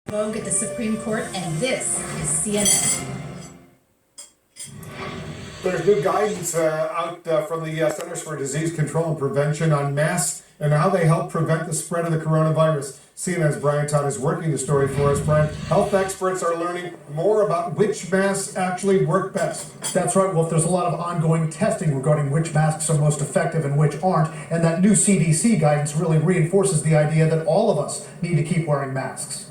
Vogue at the Supreme Court, and this is CNN. There's new guidance out from the Centers for Disease Control and Prevention on masks and how they help prevent the spread of the coronavirus. CNN's Brian Todd is working the story for us. Brian, health experts are learning more about which masks actually work best. That's right, Wolf. There's a lot of ongoing testing regarding which masks are most effective and which aren't. And that new CDC guidance really reinforces the idea that all of us need to keep wearing masks.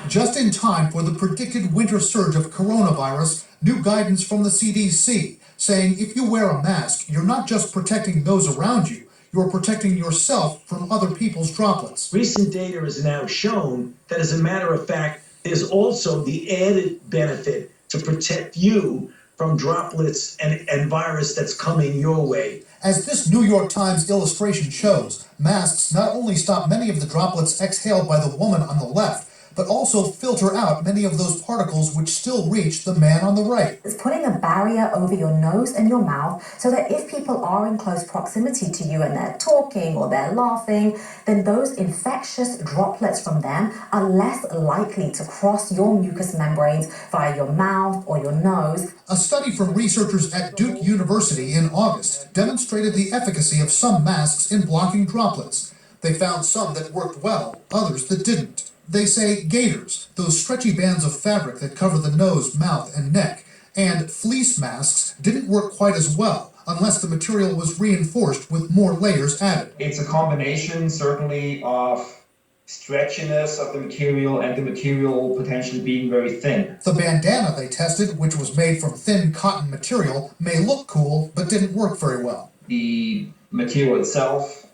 Just in time for the predicted winter surge of coronavirus, new guidance from the CDC saying if you wear a mask, you're not just protecting those around you, you're protecting yourself from other people's droplets. Recent data has now shown that, as a matter of fact, there's also the added benefit to protect you from droplets and virus that's coming your way. As this New York Times illustration shows, masks not only stop many of the droplets exhaled by the woman on the left, but also filter out many of those particles which still reach the man on the right. It's putting a barrier over your nose and your mouth so that if people are in close proximity to you and they're talking or they're laughing, then those infectious droplets from them are less likely to cross your mucous membranes via your mouth or your nose. A study from researchers at Duke University in August demonstrated the efficacy of some masks in blocking droplets. They found some that worked well, others that didn't. They say gaiters, those stretchy bands of fabric that cover the nose, mouth, and neck, and fleece masks didn't work quite as well unless the material was reinforced with more layers added. It's a combination, certainly, of stretchiness of the material and the material potentially being very thin. The bandana they tested, which was made from thin cotton material, may look cool, but didn't work very well. The material itself,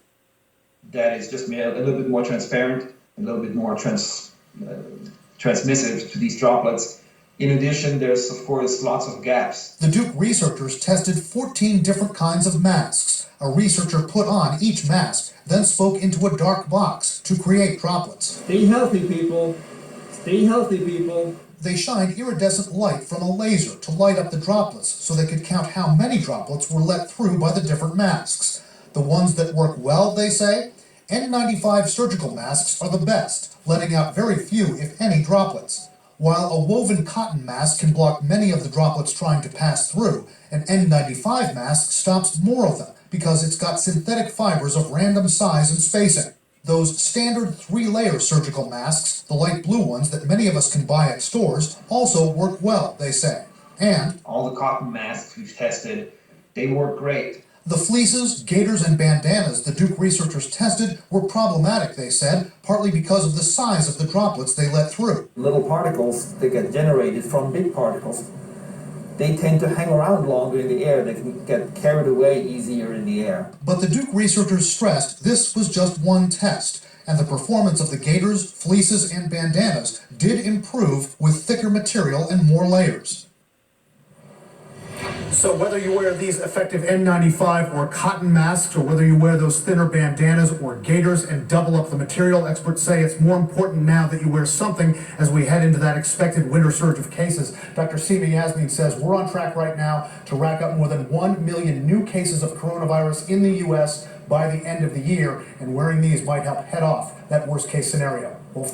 that is just made a little bit more transparent, a little bit more transmissive to these droplets. In addition, there's, of course, lots of gaps. The Duke researchers tested 14 different kinds of masks. A researcher put on each mask, then spoke into a dark box to create droplets. Stay healthy, people. Stay healthy, people. They shined iridescent light from a laser to light up the droplets so they could count how many droplets were let through by the different masks. The ones that work well, they say, N95 surgical masks are the best, letting out very few, if any, droplets. While a woven cotton mask can block many of the droplets trying to pass through, an N95 mask stops more of them because it's got synthetic fibers of random size and spacing. Those standard 3-layer surgical masks, the light blue ones that many of us can buy at stores, also work well, they say. And all the cotton masks we've tested, they work great. The fleeces, gaiters, and bandanas the Duke researchers tested were problematic, they said, partly because of the size of the droplets they let through. Little particles that get generated from big particles, they tend to hang around longer in the air. They can get carried away easier in the air. But the Duke researchers stressed this was just one test, and the performance of the gaiters, fleeces, and bandanas did improve with thicker material and more layers. So whether you wear these effective N95 or cotton masks, or whether you wear those thinner bandanas or gaiters and double up the material, experts say it's more important now that you wear something as we head into that expected winter surge of cases. Dr. Seema Yasmin says we're on track right now to rack up more than 1 million new cases of coronavirus in the U.S. by the end of the year, and wearing these might help head off that worst case scenario. Well,